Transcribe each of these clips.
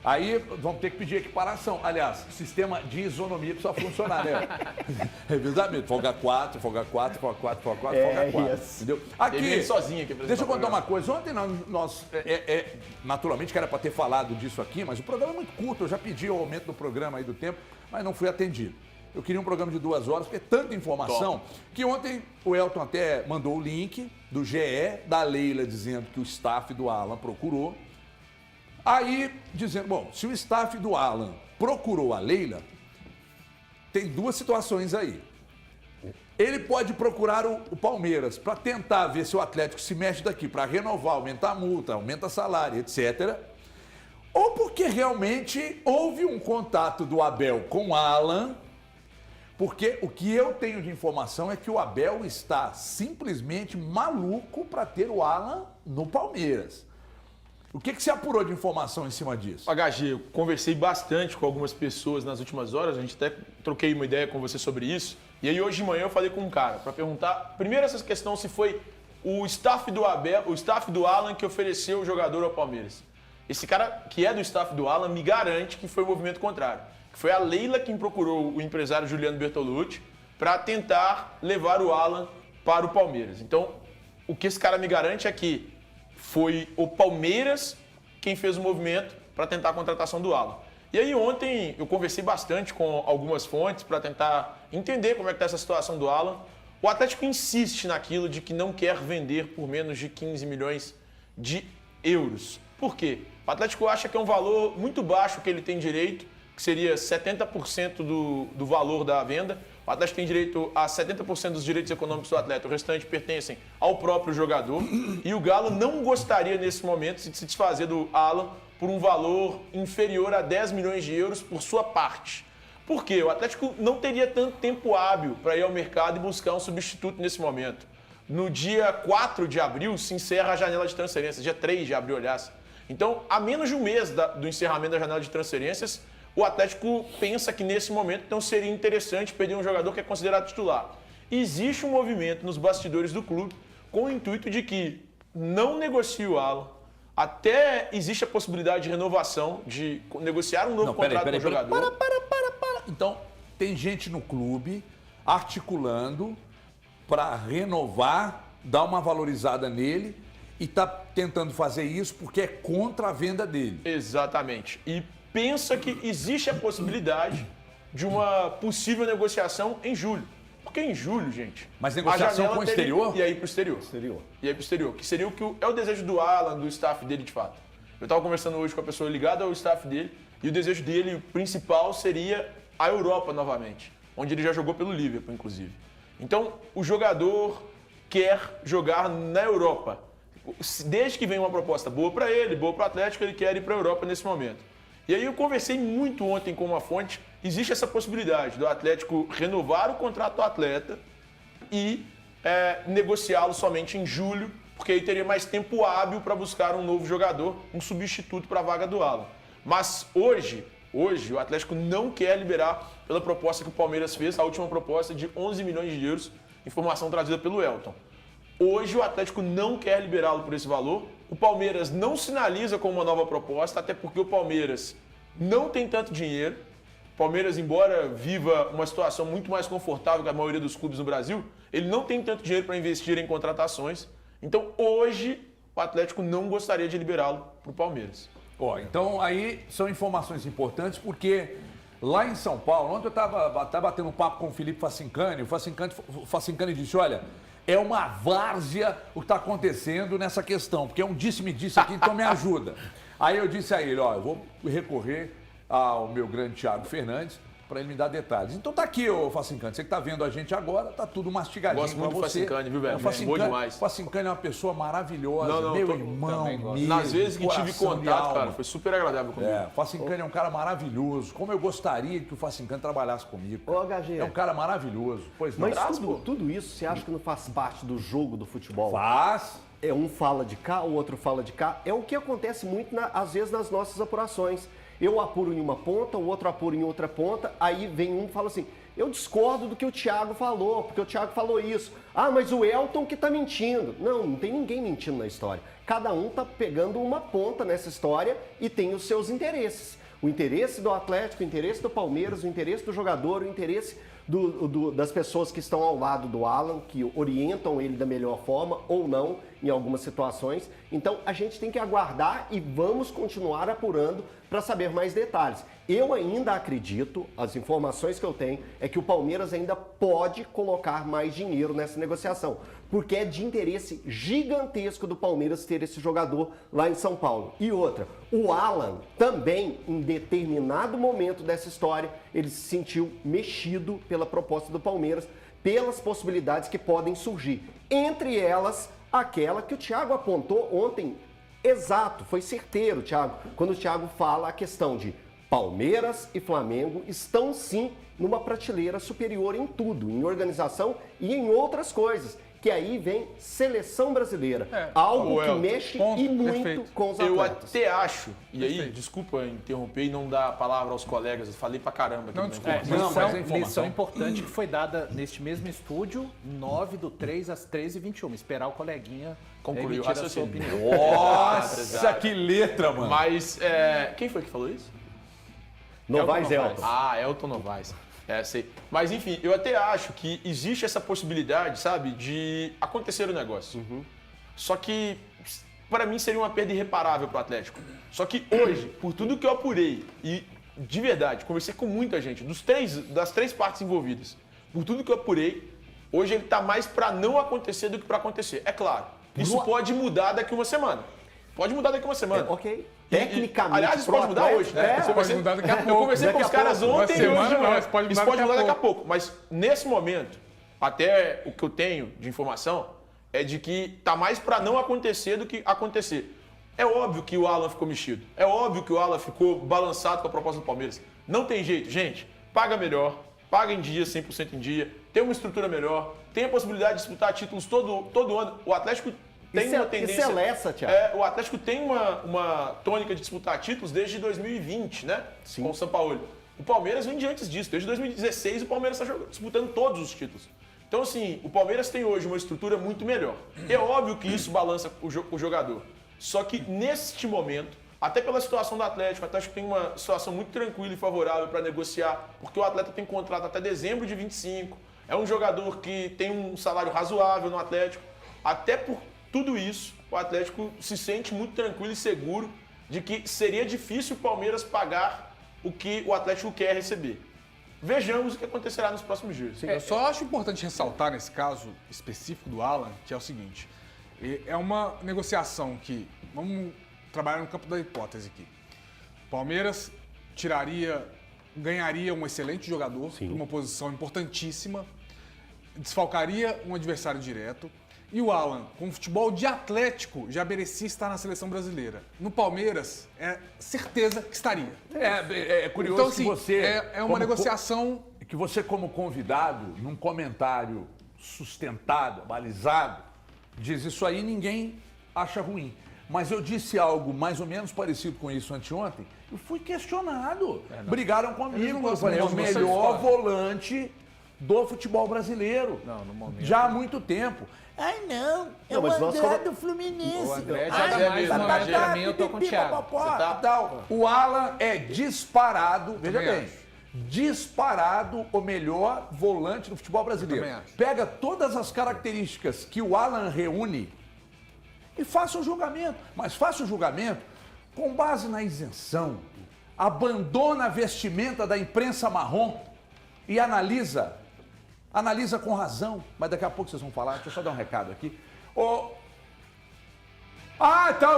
Aí vamos ter que pedir equiparação. Aliás, sistema de isonomia precisa funcionar, né? Revisamento. Folga 4, folga 4, folga 4, folga 4, folga 4. Entendeu? Aqui, sozinho aqui, deixa eu contar uma coisa. Ontem nós naturalmente que era para ter falado disso aqui, mas o programa é muito curto. Eu já pedi o aumento do programa aí do tempo, mas não fui atendido. Eu queria um programa de 2 horas, porque é tanta informação que ontem o Elton até mandou o link do GE, da Leila, dizendo que o staff do Alan procurou. Aí, dizendo, bom, se o staff do Alan procurou a Leila, tem 2 situações aí. Ele pode procurar o Palmeiras para tentar ver se o Atlético se mexe daqui, para renovar, aumentar a multa, aumenta salário, etc. Ou porque realmente houve um contato do Abel com o Alan, porque o que eu tenho de informação é que o Abel está simplesmente maluco para ter o Alan no Palmeiras. O que você apurou de informação em cima disso? HG, eu conversei bastante com algumas pessoas nas últimas horas, a gente até troquei uma ideia com você sobre isso. E aí hoje de manhã eu falei com um cara para perguntar, primeiro essa questão se foi o staff do Abel, o staff do Alan que ofereceu o jogador ao Palmeiras. Esse cara que é do staff do Alan me garante que foi o movimento contrário. Que foi a Leila quem procurou o empresário Juliano Bertolucci para tentar levar o Alan para o Palmeiras. Então, o que esse cara me garante é que foi o Palmeiras quem fez o movimento para tentar a contratação do Alan. E aí ontem eu conversei bastante com algumas fontes para tentar entender como é que está essa situação do Alan. O Atlético insiste naquilo de que não quer vender por menos de 15 milhões de euros. Por quê? O Atlético acha que é um valor muito baixo que ele tem direito, que seria 70% do valor da venda. O Atlético tem direito a 70% dos direitos econômicos do atleta, o restante pertencem ao próprio jogador. E o Galo não gostaria, nesse momento, de se desfazer do Alan por um valor inferior a 10 milhões de euros por sua parte. Por quê? O Atlético não teria tanto tempo hábil para ir ao mercado e buscar um substituto nesse momento. No dia 4 de abril se encerra a janela de transferências, dia 3 de abril, aliás. Então, a menos de um mês do encerramento da janela de transferências, o Atlético pensa que nesse momento não seria interessante perder um jogador que é considerado titular. Existe um movimento nos bastidores do clube com o intuito de que não negocie o Alan, até existe a possibilidade de renovação, de negociar um novo contrato com o jogador. Para. Então, tem gente no clube articulando para renovar, dar uma valorizada nele e está tentando fazer isso porque é contra a venda dele. Exatamente. E pensa que existe a possibilidade de uma possível negociação em julho. Porque em julho, gente... Mas negociação com o exterior? E aí pro exterior. E aí pro exterior. Que seria é o desejo do Alan, do staff dele, de fato. Eu estava conversando hoje com a pessoa ligada ao staff dele e o desejo dele principal seria a Europa novamente. Onde ele já jogou pelo Liverpool, inclusive. Então, o jogador quer jogar na Europa. Desde que venha uma proposta boa para ele, boa para o Atlético, ele quer ir para a Europa nesse momento. E aí eu conversei muito ontem com uma fonte, existe essa possibilidade do Atlético renovar o contrato do atleta e negociá-lo somente em julho, porque aí teria mais tempo hábil para buscar um novo jogador, um substituto para a vaga do Alan. Mas hoje o Atlético não quer liberar pela proposta que o Palmeiras fez, a última proposta de 11 milhões de euros, informação trazida pelo Elton. Hoje o Atlético não quer liberá-lo por esse valor. O Palmeiras não sinaliza com uma nova proposta, até porque o Palmeiras não tem tanto dinheiro. O Palmeiras, embora viva uma situação muito mais confortável que a maioria dos clubes no Brasil, ele não tem tanto dinheiro para investir em contratações. Então hoje o Atlético não gostaria de liberá-lo para o Palmeiras. Então aí são informações importantes porque lá em São Paulo, ontem eu estava batendo um papo com o Felipe Facincani, o Facincani disse, olha, é uma várzea o que está acontecendo nessa questão, porque é um disse-me-disse aqui, então me ajuda. Aí eu disse a ele, eu vou recorrer ao meu grande Thiago Fernandes para ele me dar detalhes. Então tá aqui, ô Facincani, você que tá vendo a gente agora, tá tudo mastigadinho. Gosto muito do Facincani, viu, velho? Bom demais. O Facincani é uma pessoa maravilhosa, meu irmão mesmo. Nas vezes que tive contato, cara, foi super agradável comigo. O Facincani é um cara maravilhoso. Como eu gostaria que o Facincani trabalhasse comigo. HG. É um cara maravilhoso. Pois não. Mas tudo isso, você acha que não faz parte do jogo do futebol? Faz. Um fala de cá, o outro fala de cá. É o que acontece muito, às vezes, nas nossas apurações. Eu apuro em uma ponta, o outro apura em outra ponta, aí vem um e fala assim, Eu discordo do que o Thiago falou, porque o Thiago falou isso. Ah, mas o Elton que tá mentindo. Não tem ninguém mentindo na história. Cada um tá pegando uma ponta nessa história e tem os seus interesses. O interesse do Atlético, o interesse do Palmeiras, o interesse do jogador, o interesse das pessoas que estão ao lado do Alan, que orientam ele da melhor forma ou não em algumas situações. Então a gente tem que aguardar e vamos continuar apurando para saber mais detalhes. Eu ainda acredito, as informações que eu tenho, é que o Palmeiras ainda pode colocar mais dinheiro nessa negociação, porque é de interesse gigantesco do Palmeiras ter esse jogador lá em São Paulo. E outra, o Alan também, em determinado momento dessa história, ele se sentiu mexido pela proposta do Palmeiras, pelas possibilidades que podem surgir. Entre elas, aquela que o Thiago apontou ontem. Exato, foi certeiro, Thiago, quando o Thiago fala a questão de Palmeiras e Flamengo estão sim numa prateleira superior em tudo, em organização e em outras coisas, que aí vem seleção brasileira, algo que mexe e muito com os atletas. Eu até acho, e aí, desculpa interromper e não dar a palavra aos colegas, eu falei pra caramba aqui. Não, desculpa. Lição importante que foi dada neste mesmo estúdio, 9/3 às 13h21. Esperar o coleguinha concluir a sua opinião. Nossa, que letra, mano. Mas, quem foi que falou isso? Novaes Elton. Ah, Elton Novaes. Sei. Mas, enfim, eu até acho que existe essa possibilidade, sabe, de acontecer o negócio. Só que, para mim, seria uma perda irreparável para o Atlético. Só que hoje, por tudo que eu apurei, e de verdade, conversei com muita gente, das três partes envolvidas, por tudo que eu apurei, hoje ele está mais para não acontecer do que para acontecer. É claro, isso pode mudar daqui uma semana. Pode mudar daqui uma semana. Ok. Tecnicamente. Aliás, isso pode mudar hoje, né? Pode mudar daqui a pouco. Eu conversei com os caras ontem e hoje de manhã. Pode mudar isso pode mudar daqui a pouco. Mas nesse momento, até o que eu tenho de informação é de que tá mais para não acontecer do que acontecer. É óbvio que o Alan ficou mexido. É óbvio que o Alan ficou balançado com a proposta do Palmeiras. Não tem jeito, gente. Paga melhor, paga em dia, 100% em dia, tem uma estrutura melhor, tem a possibilidade de disputar títulos todo ano. O Atlético tem uma tendência. Isso é Lessa, Thiago. O Atlético tem uma tônica de disputar títulos desde 2020, né? Sim. Com o São Paulo. O Palmeiras vem de antes disso. Desde 2016 o Palmeiras está disputando todos os títulos. Então, assim, o Palmeiras tem hoje uma estrutura muito melhor. É óbvio que isso balança o jogador. Só que neste momento, até pela situação do Atlético, o Atlético tem uma situação muito tranquila e favorável para negociar, porque o atleta tem contrato até dezembro de 25. É um jogador que tem um salário razoável no Atlético. Até por tudo isso, o Atlético se sente muito tranquilo e seguro de que seria difícil o Palmeiras pagar o que o Atlético quer receber. Vejamos o que acontecerá nos próximos dias. Eu só acho importante ressaltar nesse caso específico do Alan, que é o seguinte, é uma negociação que, vamos trabalhar no campo da hipótese aqui, Palmeiras ganharia um excelente jogador, uma posição importantíssima, desfalcaria um adversário direto, e o Alan, com futebol de Atlético, já merecia estar na seleção brasileira. No Palmeiras, é certeza que estaria. É curioso então, assim, que você... É uma negociação... Que você, como convidado, num comentário sustentado, balizado, diz isso aí, ninguém acha ruim. Mas eu disse algo mais ou menos parecido com isso anteontem, eu fui questionado. Brigaram comigo, eu falei, é o melhor volante do futebol brasileiro. Não, no momento. Já há muito tempo. Ai, não, é o André do Fluminense. O André já dá mais uma vez pra mim, eu tô com o Thiago. O Alan é disparado, veja bem, disparado o melhor volante do futebol brasileiro. Pega todas as características que o Alan reúne e faça um julgamento. Mas faça o julgamento com base na isenção. Abandona a vestimenta da imprensa marrom e analisa com razão, mas daqui a pouco vocês vão falar, deixa eu só dar um recado aqui. O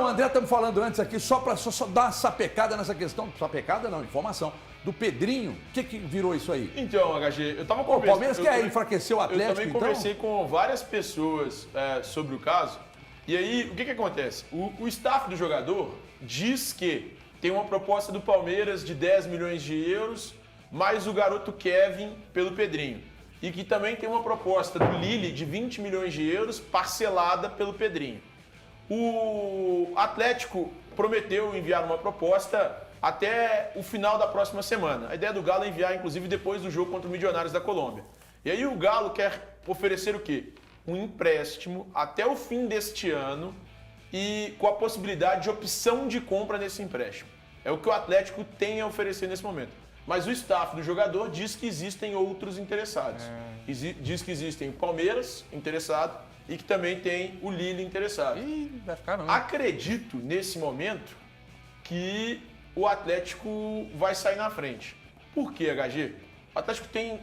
André estamos falando antes aqui, só dar uma sapecada nessa questão, sapecada não, informação, do Pedrinho, o que virou isso aí? Então, HG, eu tava conversando... O Palmeiras quer enfraquecer o Atlético, Eu também conversei com várias pessoas sobre o caso, e aí, o que acontece? O staff do jogador diz que tem uma proposta do Palmeiras de 10 milhões de euros, mais o garoto Kevin pelo Pedrinho. E que também tem uma proposta do Lille de 20 milhões de euros parcelada pelo Pedrinho. O Atlético prometeu enviar uma proposta até o final da próxima semana. A ideia do Galo é enviar, inclusive, depois do jogo contra o Milionários da Colômbia. E aí o Galo quer oferecer o quê? Um empréstimo até o fim deste ano e com a possibilidade de opção de compra nesse empréstimo. É o que o Atlético tem a oferecer nesse momento. Mas o staff do jogador diz que existem outros interessados. Diz que existem o Palmeiras interessado e que também tem o Lille interessado. Ih, vai ficar não. Acredito, nesse momento, que o Atlético vai sair na frente. Por quê, HG? O Atlético tem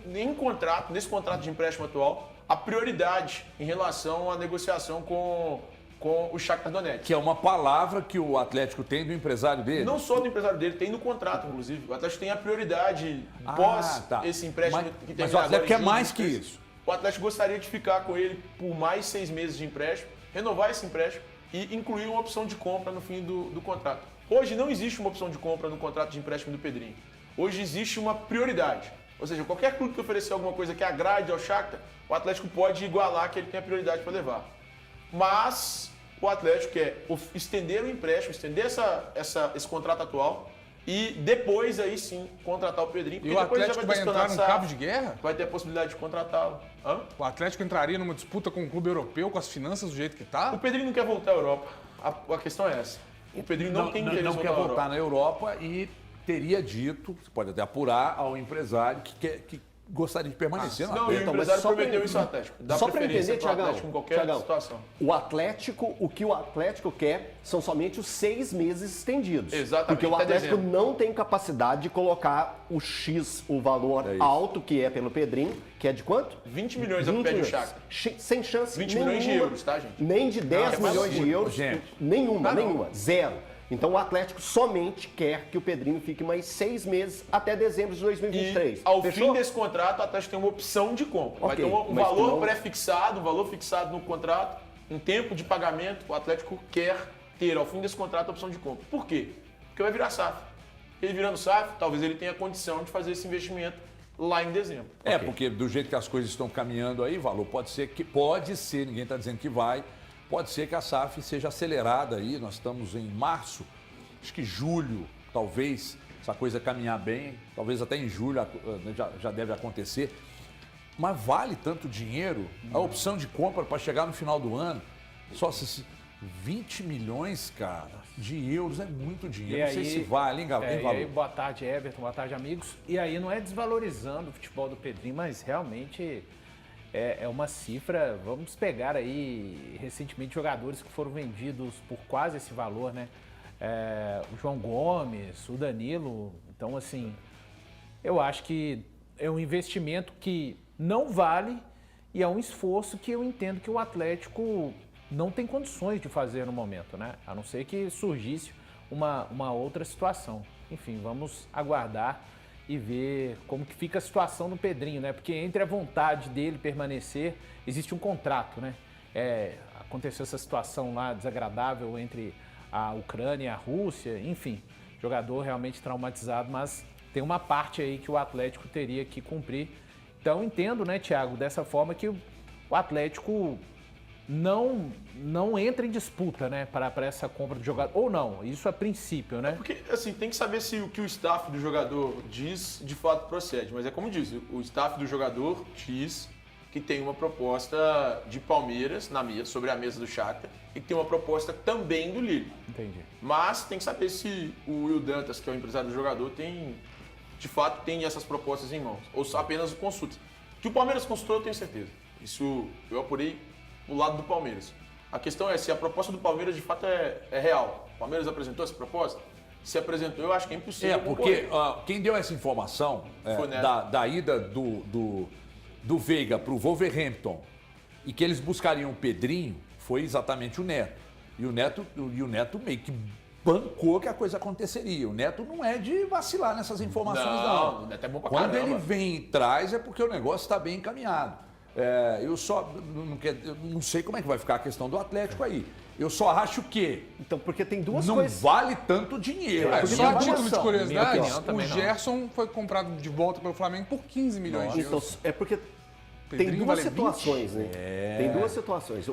nesse contrato de empréstimo atual, a prioridade em relação à negociação com o Shakhtar Donetsk. Que é uma palavra que o Atlético tem do empresário dele. Não só do empresário dele, tem no contrato, inclusive. O Atlético tem a prioridade pós esse empréstimo que tem. Mas o Atlético quer mais que isso. O Atlético gostaria de ficar com ele por mais 6 meses de empréstimo, renovar esse empréstimo e incluir uma opção de compra no fim do contrato. Hoje não existe uma opção de compra no contrato de empréstimo do Pedrinho. Hoje existe uma prioridade. Ou seja, qualquer clube que oferecer alguma coisa que agrade ao Shakhtar, o Atlético pode igualar que ele tem a prioridade para levar. Mas o Atlético quer estender o empréstimo, estender esse contrato atual e depois aí sim contratar o Pedrinho. E o Atlético vai entrar num cabo de guerra? Vai ter a possibilidade de contratá-lo. O Atlético entraria numa disputa com o clube europeu, com as finanças do jeito que está? O Pedrinho não quer voltar à Europa. A questão é essa. O Pedrinho não tem interesse em voltar. Não quer voltar na Europa e teria dito, você pode até apurar, ao empresário que gostaria de permanecer no Atlético. Não, o empresário prometeu isso ao Atlético. Só para entender, Thiagão, em qualquer situação. O que o Atlético quer são somente os 6 meses estendidos. Exatamente. Porque o Atlético não tem capacidade de colocar o X, o valor alto que é pelo Pedrinho, que é de quanto? 20 milhões ao pé do Shakhtar. Sem chance 20 nenhuma, milhões de euros, tá, gente? Nem de 10 milhões de euros. Gente. Nenhuma. Zero. Então o Atlético somente quer que o Pedrinho fique mais 6 meses até dezembro de 2023. E ao Fechou? fim desse contrato, o Atlético tem uma opção de compra. Vai ter um valor pré-fixado, um valor fixado no contrato, um tempo de pagamento. O Atlético quer ter, ao fim desse contrato, a opção de compra. Por quê? Porque vai virar SAF. Ele virando SAF, talvez ele tenha condição de fazer esse investimento lá em dezembro. Porque do jeito que as coisas estão caminhando aí, valor pode ser, ninguém está dizendo que vai, pode ser que a SAF seja acelerada aí, nós estamos em março, acho que julho, talvez, essa coisa caminhar bem, talvez até em julho já deve acontecer. Mas vale tanto dinheiro, a opção de compra para chegar no final do ano, só se 20 milhões, cara, de euros é muito dinheiro. Não sei se vale, hein, Valor? E aí, boa tarde, Everton, boa tarde, amigos. E aí não é desvalorizando o futebol do Pedrinho, mas realmente é uma cifra. Vamos pegar aí recentemente jogadores que foram vendidos por quase esse valor, né? O João Gomes, o Danilo. Então, assim, eu acho que é um investimento que não vale e é um esforço que eu entendo que o Atlético não tem condições de fazer no momento, né? A não ser que surgisse uma outra situação. Enfim, vamos aguardar e ver como que fica a situação do Pedrinho, né? Porque entre a vontade dele permanecer, existe um contrato, né? Aconteceu essa situação lá desagradável entre a Ucrânia e a Rússia, enfim, jogador realmente traumatizado, mas tem uma parte aí que o Atlético teria que cumprir. Então entendo, né, Thiago, dessa forma que o Atlético não entra em disputa, né, para essa compra de jogador, ou não, isso a princípio, né? Porque, assim, tem que saber se o que o staff do jogador diz de fato procede, mas é como diz, o staff do jogador diz que tem uma proposta de Palmeiras sobre a mesa do Shakhtar e que tem uma proposta também do Lille. Entendi. Mas tem que saber se o Will Dantas, que é o empresário do jogador, de fato tem essas propostas em mãos, ou apenas consultas. Que o Palmeiras consultou, eu tenho certeza. Isso eu apurei do lado do Palmeiras. A questão é se a proposta do Palmeiras de fato é real. O Palmeiras apresentou essa proposta? Se apresentou, eu acho que é impossível. Porque quem deu essa informação da ida do Veiga para o Wolverhampton e que eles buscariam o Pedrinho foi exatamente o Neto. E o Neto meio que bancou que a coisa aconteceria. O Neto não é de vacilar nessas informações, não. O Neto é bom pra Quando caramba. ele vem e traz é porque o negócio está bem encaminhado. Eu não sei como é que vai ficar a questão do Atlético aí. Eu só acho que Então, porque tem duas não coisas. vale tanto dinheiro. Só a título de Minha curiosidade, opinião também o não. Gerson foi comprado de volta pelo Flamengo por 15 milhões de Então, euros. é porque tem Pedrinho duas vale 20? situações, né? Tem duas situações.